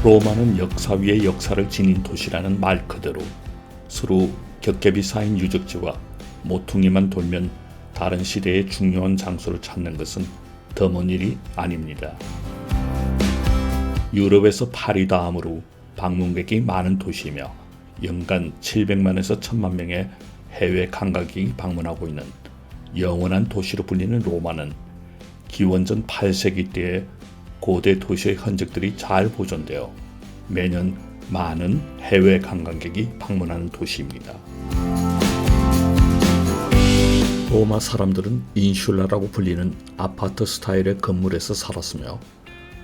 로마는 역사 위에 역사를 지닌 도시라는 말 그대로 서로 겹겹이 쌓인 유적지와 모퉁이만 돌면 다른 시대의 중요한 장소를 찾는 것은 드문 일이 아닙니다. 유럽에서 파리 다음으로 방문객이 많은 도시이며 연간 700만에서 1000만 명의 해외 관광객이 방문하고 있는 영원한 도시로 불리는 로마는 기원전 8세기 때의 고대 도시의 흔적들이 잘 보존되어 매년 많은 해외 관광객이 방문하는 도시입니다. 로마 사람들은 인슐라라고 불리는 아파트 스타일의 건물에서 살았으며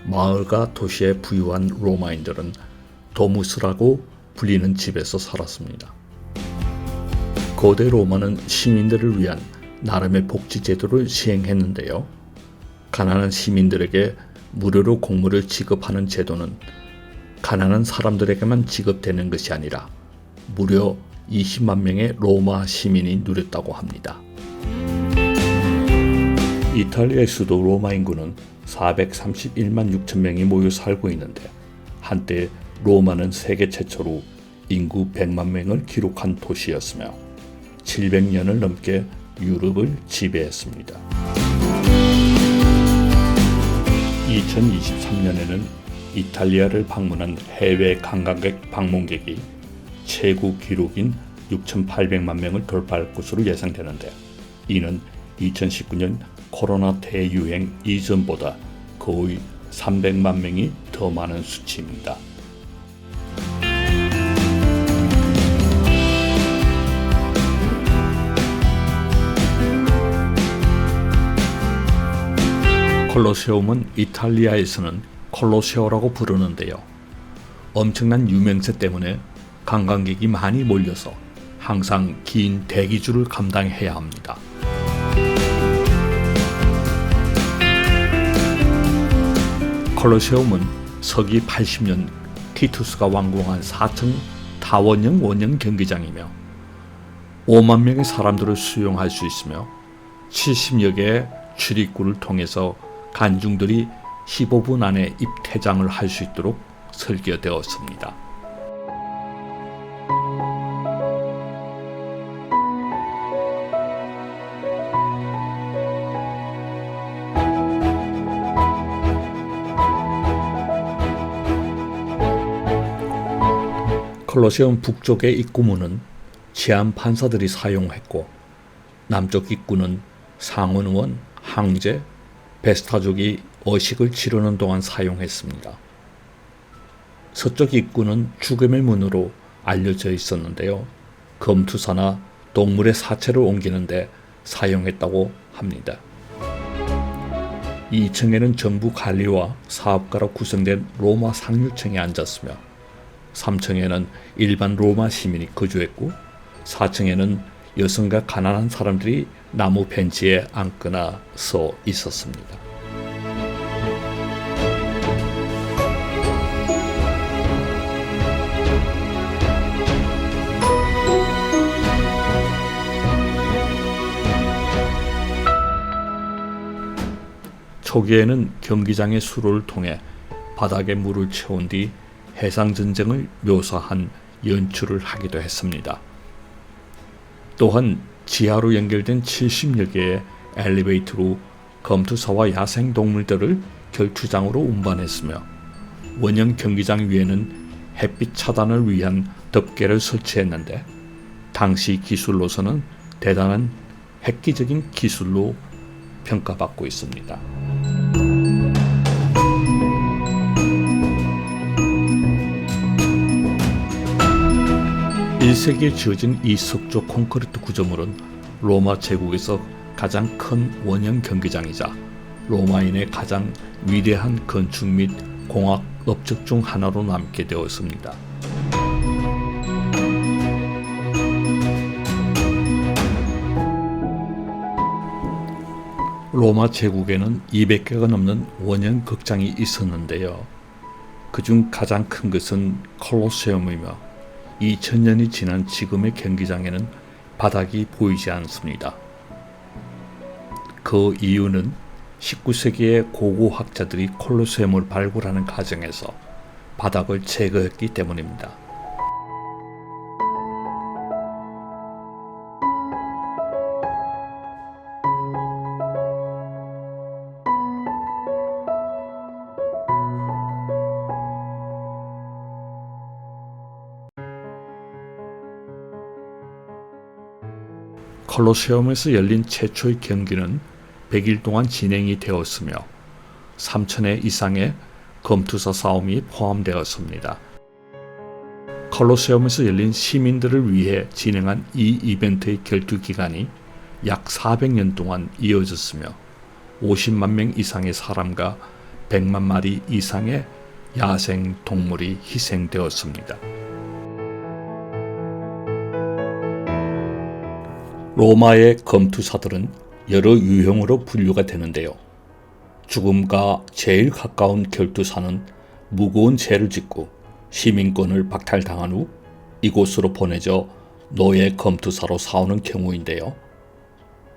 마을과 도시에 부유한 로마인들은 도무스라고 불리는 집에서 살았습니다. 고대 로마는 시민들을 위한 나름의 복지 제도를 시행했는데요. 가난한 시민들에게 무료로 곡물을 지급하는 제도는 가난한 사람들에게만 지급되는 것이 아니라 무려 20만 명의 로마 시민이 누렸다고 합니다. 이탈리아의 수도 로마 인구는 431만 6천 명이 모여 살고 있는데 한때 로마는 세계 최초로 인구 100만 명을 기록한 도시였으며 700년을 넘게 유럽을 지배했습니다. 2023년에는 이탈리아를 방문한 해외 관광객 방문객이 최고 기록인 6,800만 명을 돌파할 것으로 예상되는데 이는 2019년 코로나 대유행 이전보다 거의 300만 명이 더 많은 수치입니다. 콜로세움은 이탈리아에서는 콜로세오라고 부르는데요. 엄청난 유명세 때문에 관광객이 많이 몰려서 항상 긴 대기줄을 감당해야 합니다. 콜로세움은 서기 80년 티투스가 완공한 4층 다원형 원형 경기장이며 5만 명의 사람들을 수용할 수 있으며 70여 개의 출입구를 통해서 관중들이 15분 안에 입퇴장을 할 수 있도록 설계되었습니다. 콜로세움 북쪽의 입구문은 치안 판사들이 사용했고 남쪽 입구는 상원의원, 황제, 베스타족이 어식을 치르는 동안 사용했습니다. 서쪽 입구는 죽음의 문으로 알려져 있었는데요. 검투사나 동물의 사체를 옮기는데 사용했다고 합니다. 2층에는 정부 관리와 사업가로 구성된 로마 상류층이 앉았으며 3층에는 일반 로마 시민이 거주했고 4층에는 여성과 가난한 사람들이 나무 벤치에 앉거나 서 있었습니다. 초기에는 경기장의 수로를 통해 바닥에 물을 채운 뒤 해상전쟁을 묘사한 연출을 하기도 했습니다. 또한 지하로 연결된 70여 개의 엘리베이터로 검투사와 야생동물들을 결투장으로 운반했으며 원형 경기장 위에는 햇빛 차단을 위한 덮개를 설치했는데 당시 기술로서는 대단한 획기적인 기술로 평가받고 있습니다. 1세기에 지어진 이 석조 콘크리트 구조물은 로마 제국에서 가장 큰 원형 경기장이자 로마인의 가장 위대한 건축 및 공학 업적 중 하나로 남게 되었습니다. 로마 제국에는 200개가 넘는 원형 극장이 있었는데요. 그중 가장 큰 것은 콜로세움이며 2000년이 지난 지금의 경기장에는 바닥이 보이지 않습니다. 그 이유는 19세기의 고고학자들이 콜로세움을 발굴하는 과정에서 바닥을 제거했기 때문입니다. 콜로세움에서 열린 최초의 경기는 100일 동안 진행이 되었으며 3,000회 이상의 검투사 싸움이 포함되었습니다. 콜로세움에서 열린 시민들을 위해 진행한 이 이벤트의 결투 기간이 약 400년 동안 이어졌으며 50만 명 이상의 사람과 100만 마리 이상의 야생 동물이 희생되었습니다. 로마의 검투사들은 여러 유형으로 분류가 되는데요. 죽음과 제일 가까운 결투사는 무거운 죄를 짓고 시민권을 박탈당한 후 이곳으로 보내져 노예 검투사로 싸우는 경우인데요.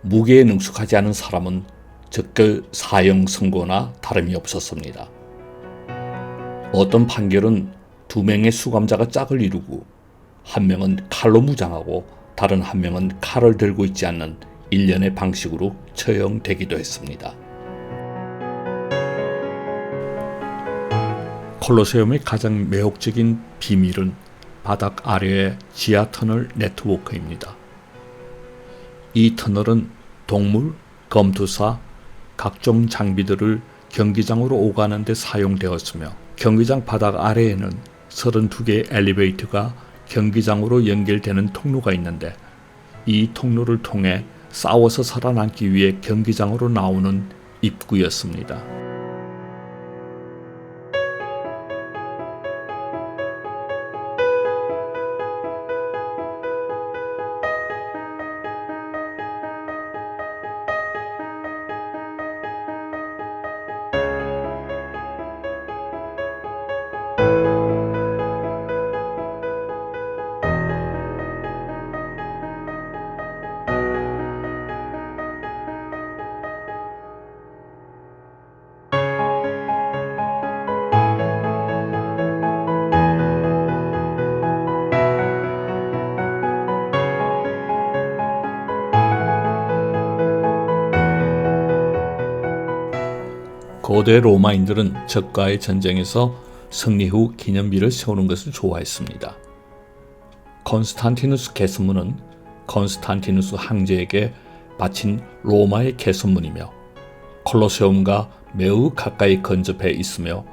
무게에 능숙하지 않은 사람은 즉결 사형 선고나 다름이 없었습니다. 어떤 판결은 2명의 수감자가 짝을 이루고 한 명은 칼로 무장하고 다른 한 명은 칼을 들고 있지 않는 일련의 방식으로 처형되기도 했습니다. 콜로세움의 가장 매혹적인 비밀은 바닥 아래의 지하 터널 네트워크입니다. 이 터널은 동물, 검투사, 각종 장비들을 경기장으로 오가는 데 사용되었으며 경기장 바닥 아래에는 32개의 엘리베이터가 경기장으로 연결되는 통로가 있는데 이 통로를 통해 싸워서 살아남기 위해 경기장으로 나오는 입구였습니다. 고대 로마인들은 적과의 전쟁에서 승리 후 기념비를 세우는 것을 좋아했습니다. 콘스탄티누스 개선문은 콘스탄티누스 황제에게 바친 로마의 개선문이며 콜로세움과 매우 가까이 근접해 있으며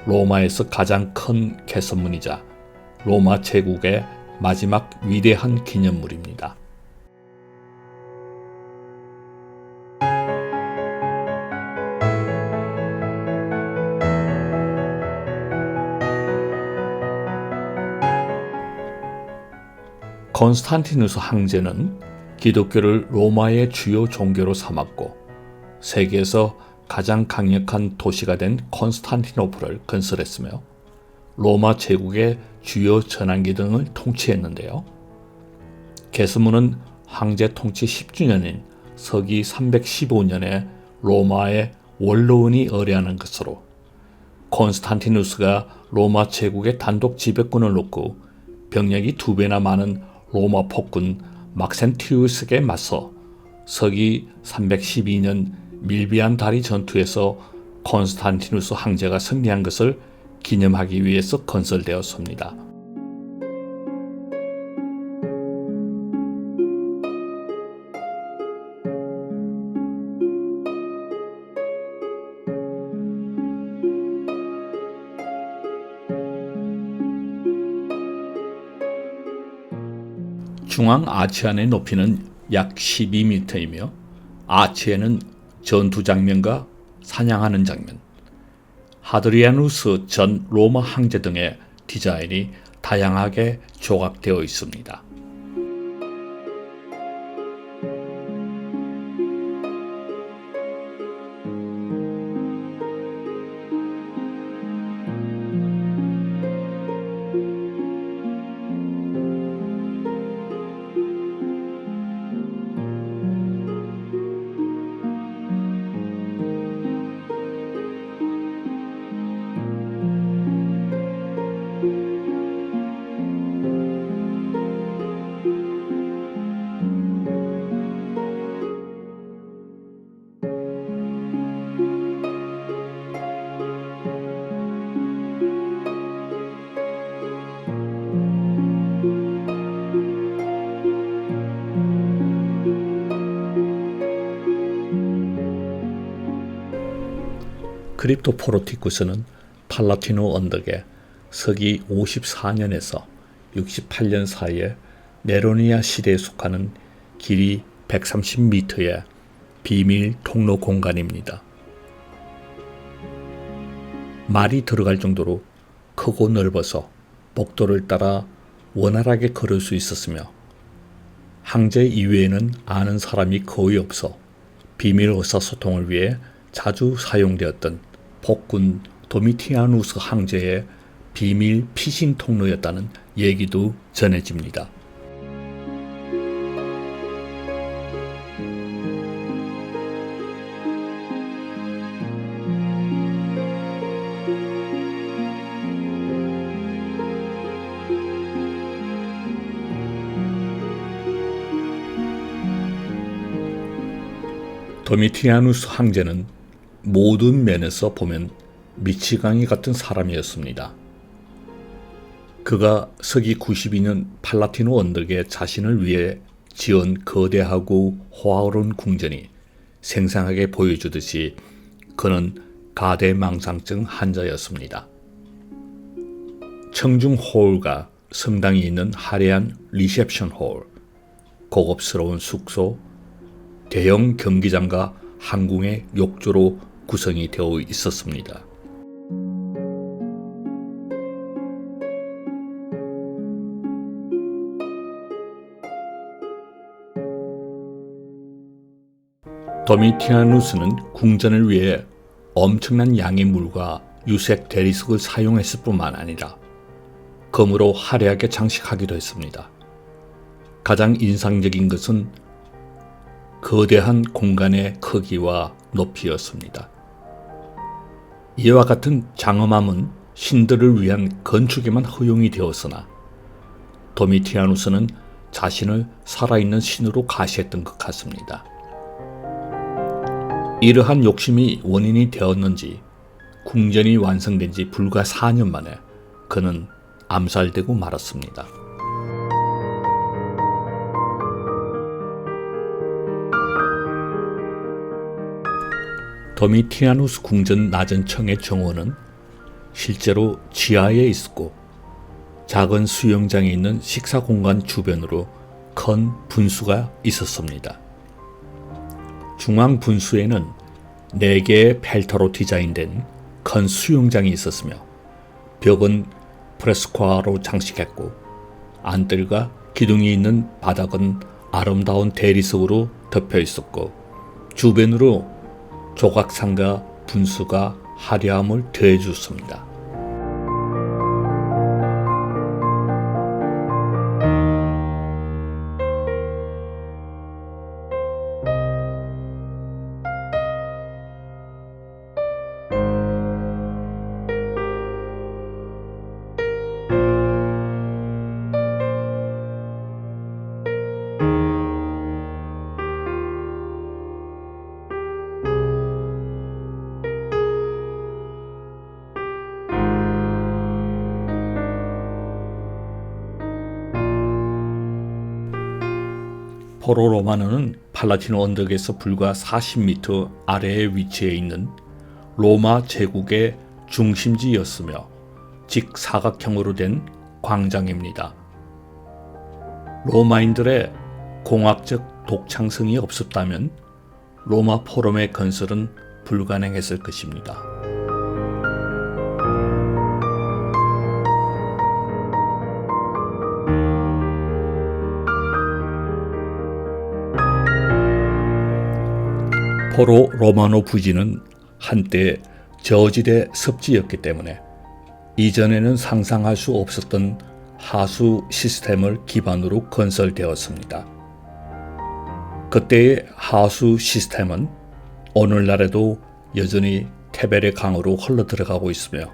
로마에서 가장 큰 개선문이자 로마 제국의 마지막 위대한 기념물입니다. 콘스탄티누스 황제는 기독교를 로마의 주요 종교로 삼았고 세계에서 가장 강력한 도시가 된 콘스탄티노플을 건설했으며 로마 제국의 주요 전환기 등을 통치했는데요. 개선문은 황제 통치 10주년인 서기 315년에 로마의 원로원이 의뢰하는 것으로 콘스탄티누스가 로마 제국의 단독 지배권을 놓고 병력이 2배나 많은 로마 폭군 막센티우스에게 맞서 서기 312년 밀비안 다리 전투에서 콘스탄티누스 황제가 승리한 것을 기념하기 위해서 건설되었습니다. 중앙 아치 안의 높이는 약 12m이며 아치에는 전투 장면과 사냥하는 장면, 하드리아누스 전 로마 황제 등의 디자인이 다양하게 조각되어 있습니다. 크립토포르티쿠스는 팔라티노 언덕에 서기 54년에서 68년 사이에 네로니아 시대에 속하는 길이 130m의 비밀 통로 공간입니다. 말이 들어갈 정도로 크고 넓어서 복도를 따라 원활하게 걸을 수 있었으며 황제 이외에는 아는 사람이 거의 없어 비밀 의사소통을 위해 자주 사용되었던 폭군 도미티아누스 황제의 비밀 피신 통로였다는 얘기도 전해집니다. 도미티아누스 황제는 모든 면에서 보면 미치광이 같은 사람이었습니다. 그가 서기 92년 팔라티노 언덕에 자신을 위해 지은 거대하고 호화로운 궁전이 생생하게 보여주듯이 그는 가대망상증 환자였습니다. 청중 홀과 성당이 있는 화려한 리셉션 홀, 고급스러운 숙소, 대형 경기장과 항공의 욕조로 구성이 되어 있었습니다. 도미티아누스는 궁전을 위해 엄청난 양의 물과 유색 대리석을 사용했을 뿐만 아니라 금으로 화려하게 장식하기도 했습니다. 가장 인상적인 것은 거대한 공간의 크기와 높이였습니다. 이와 같은 장엄함은 신들을 위한 건축에만 허용이 되었으나 도미티아누스는 자신을 살아있는 신으로 가시했던 것 같습니다. 이러한 욕심이 원인이 되었는지 궁전이 완성된 지 불과 4년 만에 그는 암살되고 말았습니다. 도미티아누스 궁전 낮은 층의 정원은 실제로 지하에 있었고 작은 수영장이 있는 식사 공간 주변으로 큰 분수가 있었습니다. 중앙 분수에는 4개의 펠터로 디자인된 큰 수영장이 있었으며 벽은 프레스코아로 장식했고 안뜰과 기둥이 있는 바닥은 아름다운 대리석으로 덮여 있었고 주변으로 조각상과 분수가 화려함을 더해주었습니다. 포로 로마노는 팔라티노 언덕에서 불과 40m 아래에 위치해 있는 로마 제국의 중심지였으며 직사각형으로 된 광장입니다. 로마인들의 공학적 독창성이 없었다면 로마 포럼의 건설은 불가능했을 것입니다. 포로 로마노 부지는 한때 저지대 습지였기 때문에 이전에는 상상할 수 없었던 하수 시스템을 기반으로 건설되었습니다. 그때의 하수 시스템은 오늘날에도 여전히 테베레 강으로 흘러들어가고 있으며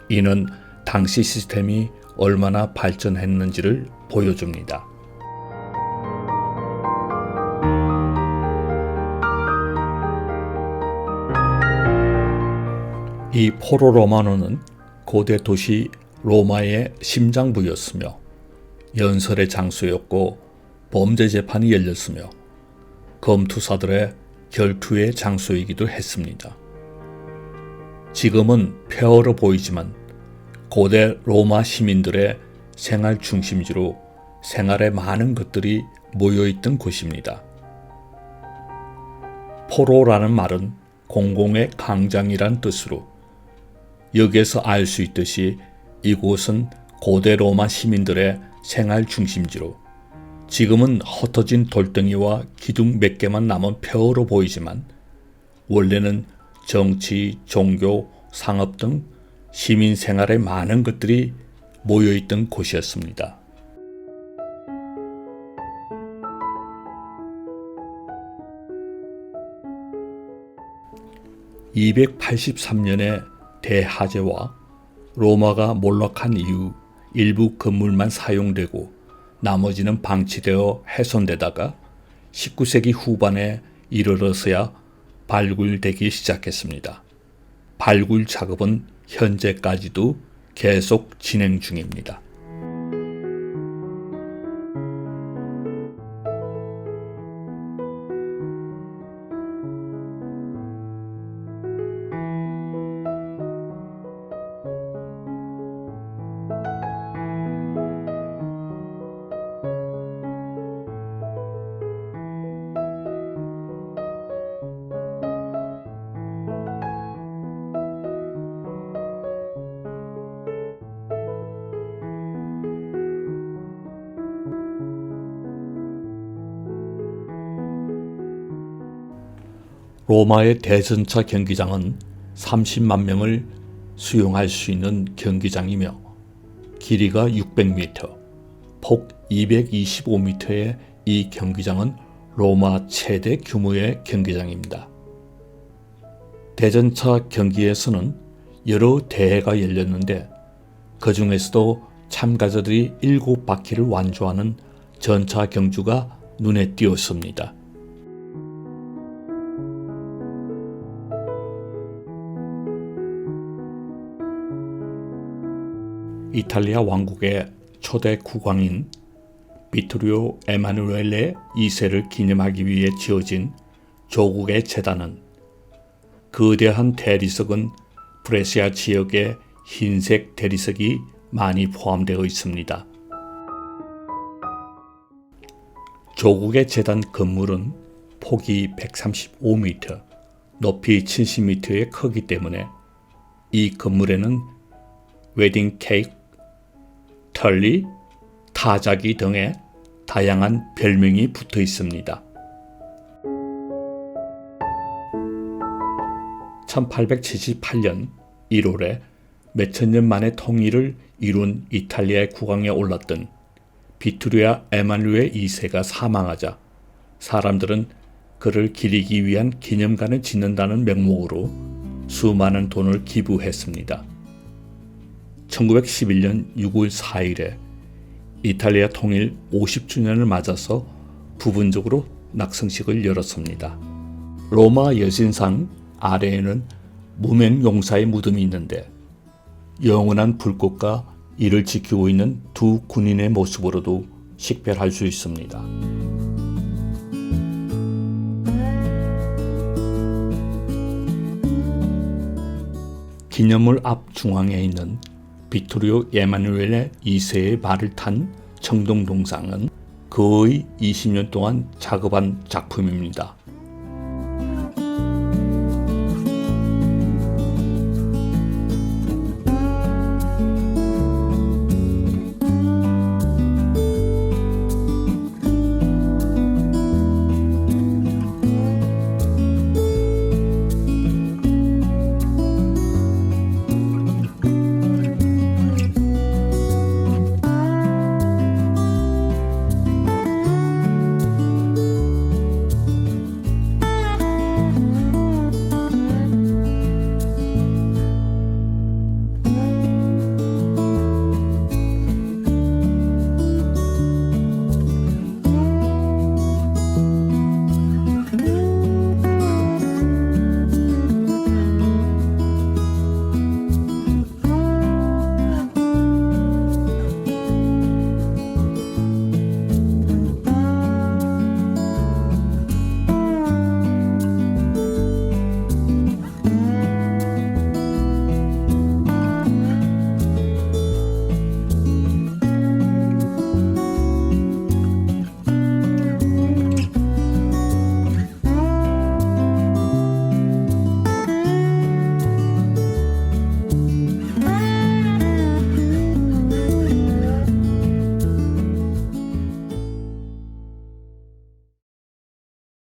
이는 당시 시스템이 얼마나 발전했는지를 보여줍니다. 이 포로 로마노는 고대 도시 로마의 심장부였으며 연설의 장소였고 범죄 재판이 열렸으며 검투사들의 결투의 장소이기도 했습니다. 지금은 폐허러 보이지만 고대 로마 시민들의 생활 중심지로 생활의 많은 것들이 모여있던 곳입니다. 포로라는 말은 공공의 광장이란 뜻으로 여기에서 알 수 있듯이 이곳은 고대 로마 시민들의 생활 중심지로 지금은 흩어진 돌덩이와 기둥 몇 개만 남은 폐허로 보이지만 원래는 정치, 종교, 상업 등 시민 생활의 많은 것들이 모여있던 곳이었습니다. 283년의 대화재와 로마가 몰락한 이후 일부 건물만 사용되고 나머지는 방치되어 훼손되다가 19세기 후반에 이르러서야 발굴되기 시작했습니다. 발굴 작업은 현재까지도 계속 진행 중입니다. 로마의 대전차 경기장은 30만 명을 수용할 수 있는 경기장이며 길이가 600m, 폭 225m의 이 경기장은 로마 최대 규모의 경기장입니다. 대전차 경기에서는 여러 대회가 열렸는데 그 중에서도 참가자들이 7바퀴를 완주하는 전차 경주가 눈에 띄었습니다. 이탈리아 왕국의 초대 국왕인 비토리오 에마누엘레 2세를 기념하기 위해 지어진 조국의 제단은 거대한 대리석은 브레시아 지역의 흰색 대리석이 많이 포함되어 있습니다. 조국의 제단 건물은 폭이 135m, 높이 70m의 크기 때문에 이 건물에는 웨딩 케이크, 털리, 타자기 등의 다양한 별명이 붙어 있습니다. 1878년 1월에 몇천 년 만에 통일을 이룬 이탈리아의 국왕에 올랐던 비토리아 에마누엘 2세가 사망하자 사람들은 그를 기리기 위한 기념관을 짓는다는 명목으로 수많은 돈을 기부했습니다. 1911년 6월 4일에 이탈리아 통일 50주년을 맞아서 부분적으로 낙성식을 열었습니다. 로마 여신상 아래에는 무명용사의 무덤이 있는데 영원한 불꽃과 이를 지키고 있는 두 군인의 모습으로도 식별할 수 있습니다. 기념물 앞 중앙에 있는 비토리오 에마누엘레 2세의 말을 탄 청동동상은 거의 20년 동안 작업한 작품입니다.